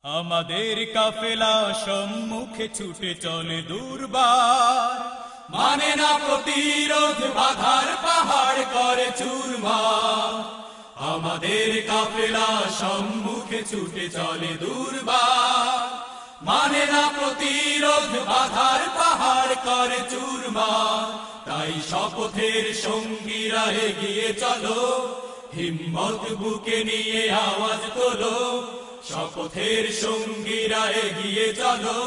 আমাদের কাফেলা সম্মুখে ছুটে চলে দুর্বার, মানে না প্রতিরোধ, বাধার পাহাড় করে চুরমার। আমাদের কাফেলা সম্মুখে ছুটে চলে দুর্বার, মানে না প্রতিরোধ, বাধার পাহাড় করে চুরমার। তাই শপথের সঙ্গীরা এগিয়ে চলো, হিম্মত বুকে নিয়ে আওয়াজ তোলো। শপথের সঙ্গীরা এগিয়ে চলো,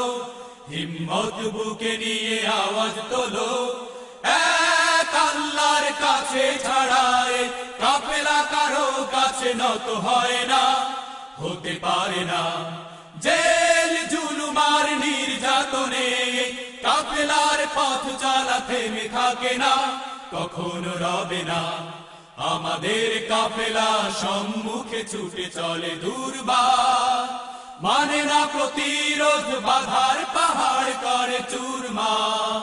হিম্মত বুকে নিয়ে আওয়াজ তোলো। এক আল্লাহর কাছে ছাড়ায় কাফেলা কারো কাছে নত হয় না, হতে পারে না। জেল জুলুমার নির্যাতনে কাফেলার পথ চলা থেমে থাকে না, কখনো রবে না। আমাদের কাফেলা সম্মুখে ছুটে চলে দুর্বার, মানে না প্রতিরোধ, বাধার পাহাড় করে চুরমার।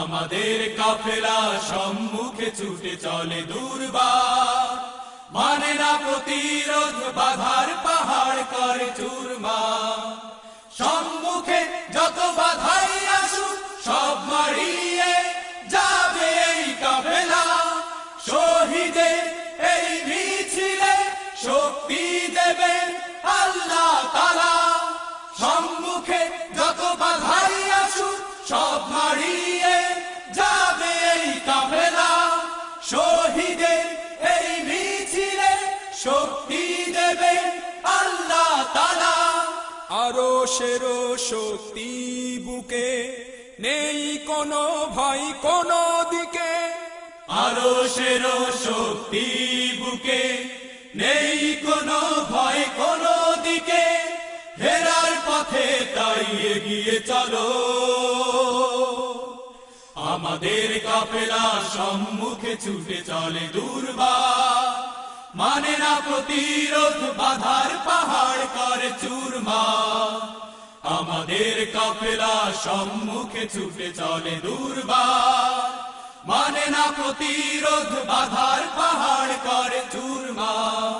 আমাদের কাফেলা সম্মুখে ছুটে চলে দুর্বার, মানে না প্রতিরোধ, বাধার পাহাড় করে চুরমার। সম্মুখে যত বাধাই আসুক সব মারিয়ে যাবে এই কাফেলা, শহীদের এই মিছিলে শক্তি দেবেন আল্লাহ তাআলা। সম্মুখে যত বাধাই আসুক সব মারিয়ে যাবে এই কাফেলা, শহীদের এই মিছিলে শক্তি দেবেন আল্লাহ তাআলা। আরো সেরো শক্তি বুকে, নেই কোনো ভয় কোনো দিকে। আরো সেরো শক্তি বুকে, নেই কোনো ভয় কোনো দিকে। হেরার পথে তাই এগিয়ে চলো, আমাদের কাফেলা সম্মুখে ছুটে চলে দুর্বার, মানে না প্রতিরোধ, বাধার পাহাড় করে চুরমার। আমাদের কাফেলা সম্মুখে ছুটে চলে দুর্বার, মানে না প্রতিরোধ, বাধার পাহাড় করে চুরমার।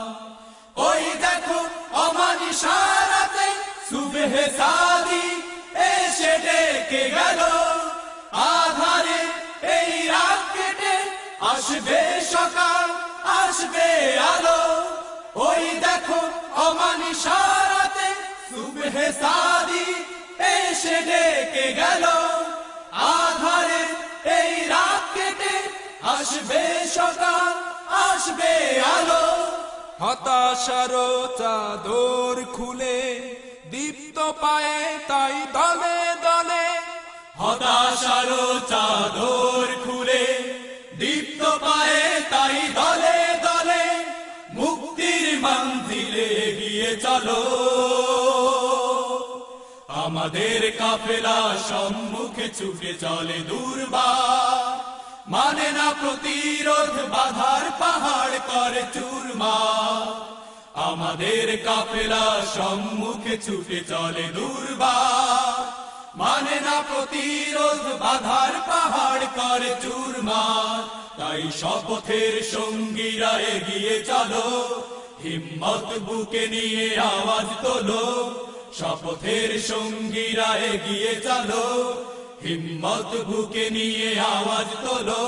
ওই দেখো অমানিসারাতে সুবহে সাদি এসে ডেকে গেল, আধারে এই রাত কেটে আসবে সকাল, আসবে আলো। ওই দেখো অমানিসারাতে সুবহে সাদি এসে ডেকে গেল, আধারে এই রাত কেটে আসবে সকাল, আসবে আলো। হতাশারো চাদর খুলে দীপ্ত পায়ে তাই দলে দলে। হতাশারো চাদর খুলে দীপ্ত পায়ে তাই দলে দলে। মুক্তির মঞ্জিলে এগিয়ে চলো, আমাদের কাফেলা সম্মুখে ছুটে চলে দুর্বার, মানে না প্রতিরোধ, বাধার পাহাড় করে চুরমার। আমাদের কাফেলা সম্মুখে ছুটে চলে দুর্বার, মানে না প্রতিরোধ, বাধার পাহাড় করে চুরমার। তাই শপথের সঙ্গীরা এগিয়ে চলো, হিম্মত বুকে নিয়ে আওয়াজ তোলো। শপথের সঙ্গীরা এগিয়ে চলো, হিম্মত বুকে নিয়ে আওয়াজ তোলো।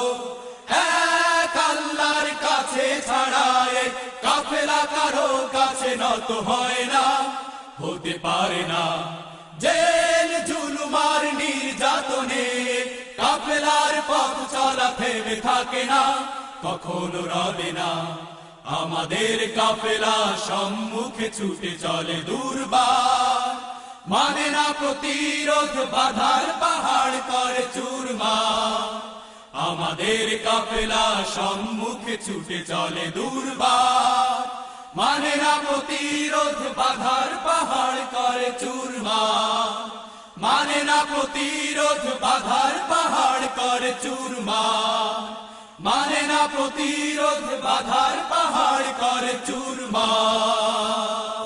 এক আল্লাহর কাছে ছাড়ায় কাফেলা কারো কাছে নত হয় না, হতে পারে না। জেল জুলুমার নির্যাতনে কাফেলার পথ চলা থেমে থাকে না, কখনো রবে না। আমাদের কাফেলা সম্মুখে ছুটে চলে দুর্বার, মানে না প্রতিরোধ, বাধার পাহাড় করে চুরমার। আমাদের কাফেলা সম্মুখে ছুটে চলে দুর্বার, মানে না প্রতিরোধ, বাধার পাহাড় করে চুরমার। মানে না প্রতিরোধ, বাধার পাহাড় করে চুরমার। মানে না প্রতিরোধ, বাধার পাহাড় করে চুরমার।